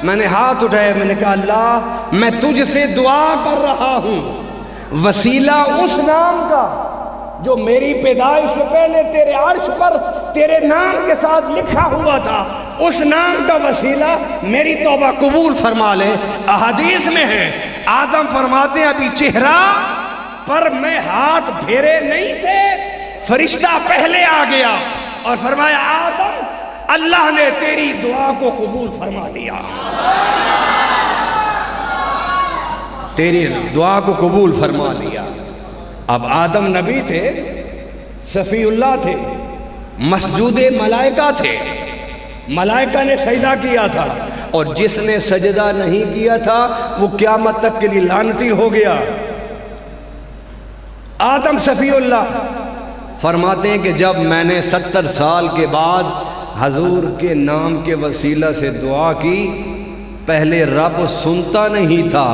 میں نے ہاتھ اٹھایا، میں نے کہا اللہ میں تجھ سے دعا کر رہا ہوں، وسیلہ اس نام کا جو میری پیدائش سے پہلے تیرے عرش پر تیرے نام کے ساتھ لکھا ہوا تھا، اس نام کا وسیلہ میری توبہ قبول فرما لے۔ احادیث میں ہے آدم فرماتے ہیں ابھی چہرہ پر میں ہاتھ پھیرے نہیں تھے، فرشتہ پہلے آ گیا اور فرمایا آدم اللہ نے تیری دعا کو قبول فرما لیا، تیری دعا کو قبول فرما لیا۔ اب آدم نبی تھے، صفی اللہ تھے، مسجود ملائکہ تھے، ملائکہ نے سجدہ کیا تھا، اور جس نے سجدہ نہیں کیا تھا وہ قیامت تک کے لیے لعنتی ہو گیا۔ آدم صفی اللہ فرماتے ہیں کہ جب میں نے 70 سال کے بعد حضور کے نام کے وسیلہ سے دعا کی، پہلے رب سنتا نہیں تھا،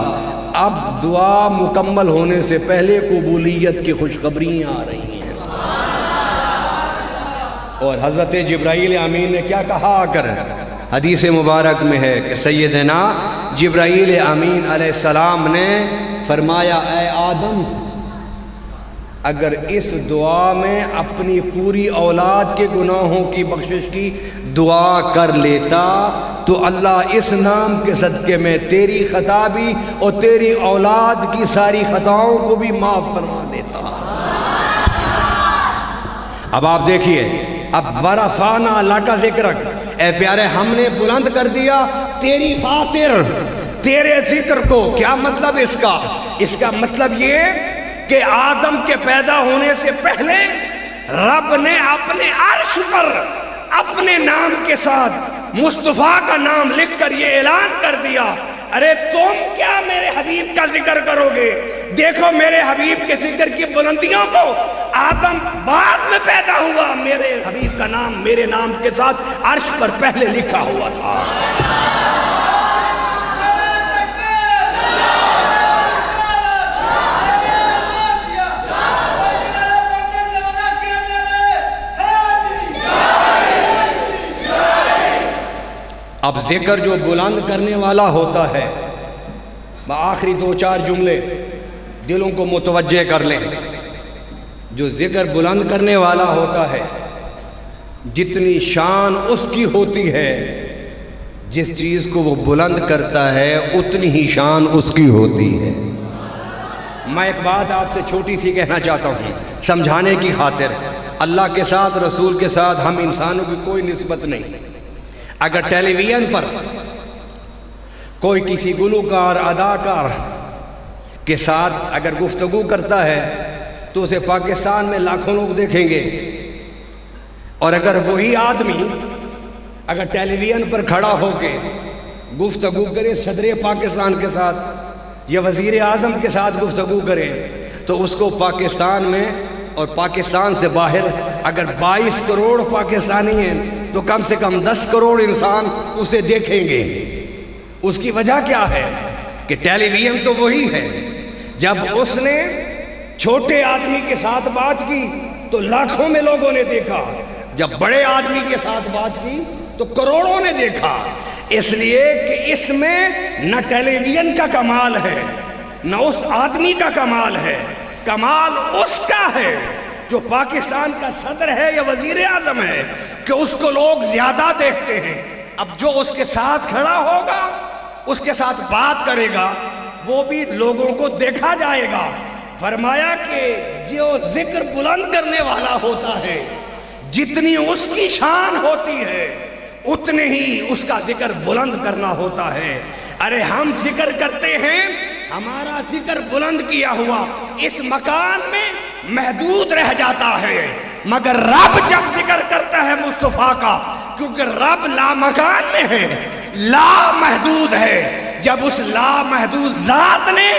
اب دعا مکمل ہونے سے پہلے قبولیت کی خوشخبریاں آ رہی ہیں۔ اور حضرت جبرائیل امین نے کیا کہا کر حدیث مبارک میں ہے کہ سیدنا جبرائیل امین علیہ السلام نے فرمایا اے آدم اگر اس دعا میں اپنی پوری اولاد کے گناہوں کی بخشش کی دعا کر لیتا تو اللہ اس نام کے صدقے میں تیری خطا بھی اور تیری اولاد کی ساری خطاؤں کو بھی معاف فرما دیتا۔ اب آپ دیکھیے، اب ورفعنا لک ذکرک، اے پیارے ہم نے بلند کر دیا تیری خاطر تیرے ذکر کو۔ کیا مطلب اس کا؟ اس کا مطلب یہ کہ آدم کے پیدا ہونے سے پہلے رب نے اپنے عرش پر اپنے نام کے ساتھ مصطفیٰ کا نام لکھ کر یہ اعلان کر دیا، ارے تم کیا میرے حبیب کا ذکر کرو گے؟ دیکھو میرے حبیب کے ذکر کی بلندیوں کو۔ آدم بعد میں پیدا ہوا، میرے حبیب کا نام میرے نام کے ساتھ عرش پر پہلے لکھا ہوا تھا۔ اب ذکر جو بلند کرنے والا ہوتا ہے، آخری 2-4 جملے دلوں کو متوجہ کر لیں۔ جو ذکر بلند کرنے والا ہوتا ہے، جتنی شان اس کی ہوتی ہے، جس چیز کو وہ بلند کرتا ہے اتنی ہی شان اس کی ہوتی ہے۔ میں ایک بات آپ سے چھوٹی سی کہنا چاہتا ہوں سمجھانے کی خاطر۔ اللہ کے ساتھ، رسول کے ساتھ ہم انسانوں کی کوئی نسبت نہیں۔ اگر ٹیلی ویژن پر کوئی کسی گلوکار اداکار کے ساتھ اگر گفتگو کرتا ہے تو اسے پاکستان میں لاکھوں لوگ دیکھیں گے، اور اگر وہی آدمی اگر ٹیلی ویژن پر کھڑا ہو کے گفتگو کرے صدر پاکستان کے ساتھ یا وزیر اعظم کے ساتھ گفتگو کرے تو اس کو پاکستان میں اور پاکستان سے باہر اگر 22 کروڑ پاکستانی ہیں تو کم سے کم 10 کروڑ انسان اسے دیکھیں گے۔ اس کی وجہ کیا ہے کہ ٹیلی ویژن تو وہی ہے۔ جب اس نے چھوٹے آدمی کے ساتھ بات کی تو لاکھوں میں لوگوں نے دیکھا، جب بڑے آدمی کے ساتھ بات کی تو کروڑوں نے دیکھا۔ اس لیے کہ اس میں نہ ٹیلی ویژن کا کمال ہے نہ اس آدمی کا کمال ہے، کمال اس کا ہے جو پاکستان کا صدر ہے یا وزیر اعظم ہے، کہ اس کو لوگ زیادہ دیکھتے ہیں۔ اب جو اس کے ساتھ کھڑا ہوگا، اس کے ساتھ بات کرے گا، وہ بھی لوگوں کو دیکھا جائے گا۔ فرمایا کہ جو ذکر بلند کرنے والا ہوتا ہے، جتنی اس کی شان ہوتی ہے اتنے ہی اس کا ذکر بلند کرنا ہوتا ہے۔ ارے ہم ذکر کرتے ہیں، ہمارا ذکر بلند کیا ہوا اس مکان میں محدود رہ جاتا ہے، مگر رب جب ذکر کرتا ہے مصطفیٰ کا، کیونکہ رب لامکان میں ہے، لا محدود ہے، جب اس لا محدود ذات نے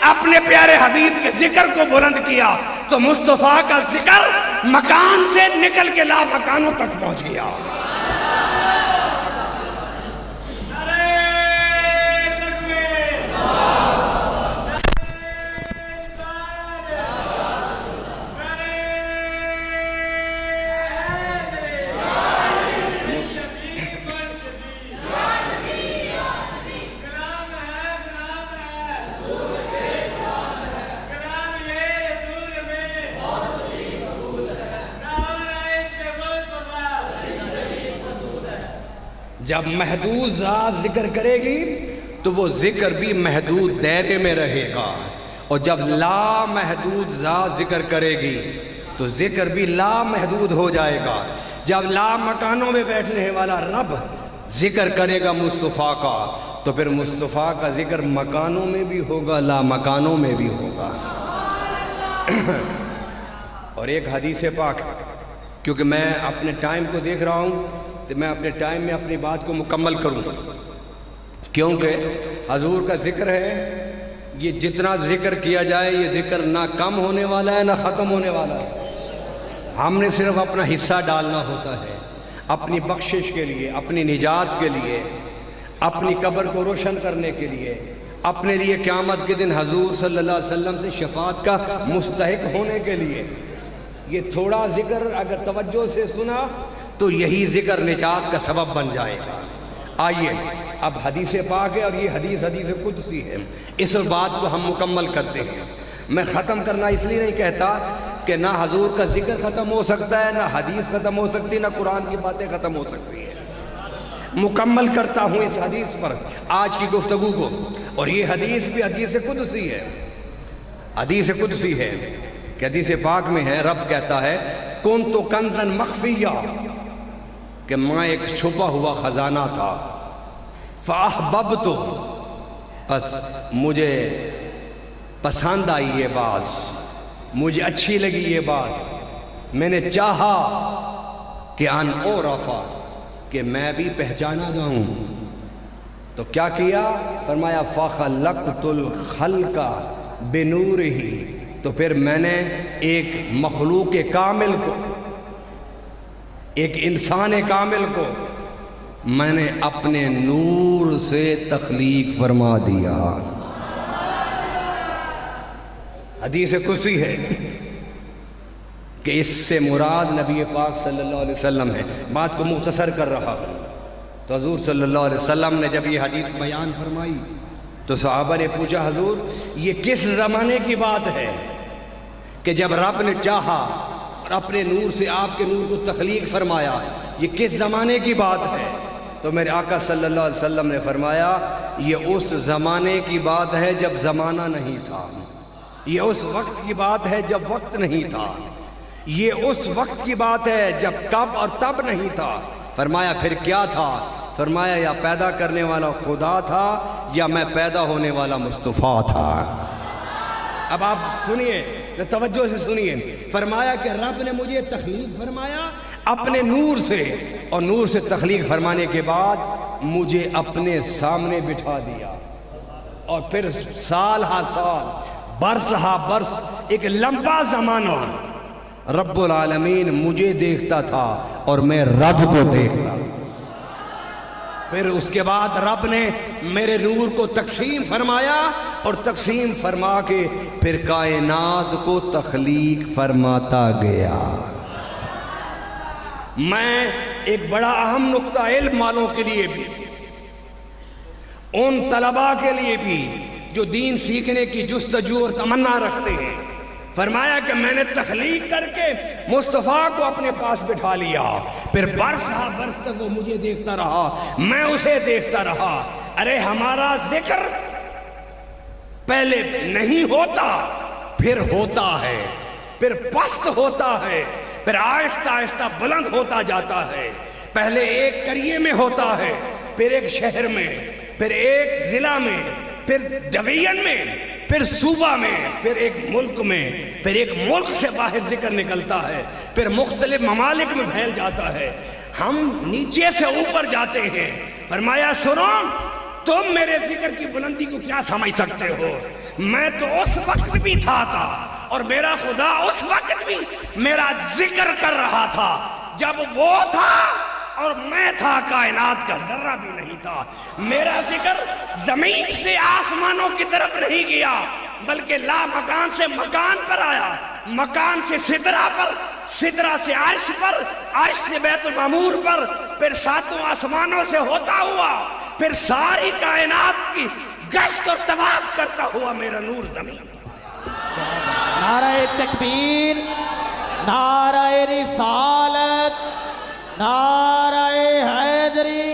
اپنے پیارے حبیب کے ذکر کو بلند کیا تو مصطفیٰ کا ذکر مکان سے نکل کے لا مکانوں تک پہنچ گیا۔ جب محدود ذات ذکر کرے گی تو وہ ذکر بھی محدود دائرے میں رہے گا، اور جب لا محدود ذات ذکر کرے گی تو ذکر بھی لا محدود ہو جائے گا۔ جب لا مکانوں میں بیٹھنے والا رب ذکر کرے گا مصطفیٰ کا تو پھر مصطفیٰ کا ذکر مکانوں میں بھی ہوگا، لا مکانوں میں بھی ہوگا۔ اور ایک حدیث پاک، کیونکہ میں اپنے ٹائم کو دیکھ رہا ہوں تو میں اپنے ٹائم میں اپنی بات کو مکمل کروں، کیونکہ حضور کا ذکر ہے، یہ جتنا ذکر کیا جائے یہ ذکر نہ کم ہونے والا ہے نہ ختم ہونے والا ہے۔ ہم نے صرف اپنا حصہ ڈالنا ہوتا ہے، اپنی بخشش کے لیے، اپنی نجات کے لیے، اپنی قبر کو روشن کرنے کے لیے، اپنے لیے قیامت کے دن حضور صلی اللہ علیہ وسلم سے شفاعت کا مستحق ہونے کے لیے۔ یہ تھوڑا ذکر اگر توجہ سے سنا تو یہی ذکر نجات کا سبب بن جائے گا۔ آئیے اب حدیث پاک ہے، اور یہ حدیث قدسی ہے، اس بات کو ہم مکمل کرتے ہیں۔ میں ختم کرنا اس لیے نہیں کہتا کہ نہ حضور کا ذکر ختم ہو سکتا ہے، نہ حدیث ختم ہو سکتی، نہ قرآن کی باتیں ختم ہو سکتی ہیں۔ مکمل کرتا ہوں اس حدیث پر آج کی گفتگو کو، اور یہ حدیث بھی حدیث قدسی ہے۔ حدیث قدسی ہے کہ حدیث پاک میں ہے، رب کہتا ہے کنت کنزا مخفیہ، کہ میں ایک چھپا ہوا خزانہ تھا، فاحببت، بس مجھے پسند آئی یہ بات، مجھے اچھی لگی یہ بات، میں نے چاہا کہ ان اعرفا، کہ میں بھی پہچانا جاؤں، تو کیا کیا؟ فرمایا فخلقت الخلق بنورہ، تو پھر میں نے ایک مخلوق کامل کو، ایک انسان کامل کو میں نے اپنے نور سے تخلیق فرما دیا۔ حدیث قدسی ہے کہ اس سے مراد نبی پاک صلی اللہ علیہ وسلم ہے۔ بات کو مختصر کر رہا ہوں تو حضور صلی اللہ علیہ وسلم نے جب یہ حدیث بیان فرمائی تو صحابہ نے پوچھا حضور یہ کس زمانے کی بات ہے کہ جب رب نے چاہا اور اپنے نور سے آپ کے نور کو تخلیق فرمایا، یہ کس زمانے کی بات ہے؟ تو میرے آقا صلی اللہ علیہ وسلم نے فرمایا یہ اس زمانے کی بات ہے جب زمانہ نہیں تھا، یہ اس وقت کی بات ہے جب وقت نہیں تھا، یہ اس وقت کی بات ہے جب کب اور تب نہیں تھا۔ فرمایا پھر کیا تھا؟ فرمایا یا پیدا کرنے والا خدا تھا یا میں پیدا ہونے والا مصطفیٰ تھا۔ اب آپ سنیے، توجہ سے سنیے، فرمایا کہ رب نے مجھے تخلیق فرمایا اپنے نور سے، اور نور سے تخلیق فرمانے کے بعد مجھے اپنے سامنے بٹھا دیا، اور پھر سال ہا سال، برس ہا برس، ایک لمبا زمانہ رب العالمین مجھے دیکھتا تھا اور میں رب کو دیکھتا۔ پھر اس کے بعد رب نے میرے نور کو تقسیم فرمایا، اور تقسیم فرما کے پھر کائنات کو تخلیق فرماتا گیا۔ میں ایک بڑا اہم نقطہ علم والوں کے لیے بھی، ان طلباء کے لیے بھی جو دین سیکھنے کی جستجو اور تمنا رکھتے ہیں، فرمایا کہ میں نے تخلیق کر کے مصطفیٰ کو اپنے پاس بٹھا لیا، پھر برس ہا برس تک وہ مجھے دیکھتا رہا، میں اسے دیکھتا رہا۔ ارے ہمارا ذکر پہلے نہیں ہوتا، پھر ہوتا ہے، پھر پست ہوتا ہے، پھر آہستہ آہستہ بلند ہوتا جاتا ہے۔ پہلے ایک قریے میں ہوتا ہے، پھر ایک شہر میں، پھر ایک ضلع میں، پھر ڈویژن میں، پھر صوبہ میں، پھر ایک ملک میں، پھر ایک ملک سے باہر ذکر نکلتا ہے، پھر مختلف ممالک میں پھیل جاتا ہے۔ ہم نیچے سے اوپر جاتے ہیں۔ فرمایا سنو، تم میرے ذکر کی بلندی کو کیا سمجھ سکتے ہو؟ میں تو اس وقت بھی تھا اور میرا خدا اس وقت بھی میرا ذکر کر رہا تھا جب وہ تھا اور میں تھا، کائنات کا ذرہ بھی نہیں تھا۔ میرا ذکر زمین سے آسمانوں کی طرف نہیں گیا، بلکہ لا مکان سے مکان پر آیا، مکان سے سدرہ پر، سدرہ سے عرش پر، عرش سے بیت المعمور پر، پھر ساتوں آسمانوں سے ہوتا ہوا، پھر ساری کائنات کی گشت اور طواف کرتا ہوا میرا نور زمین۔ نعرہ تکبیر، نعرہ رسالت، نعرہ حیدری،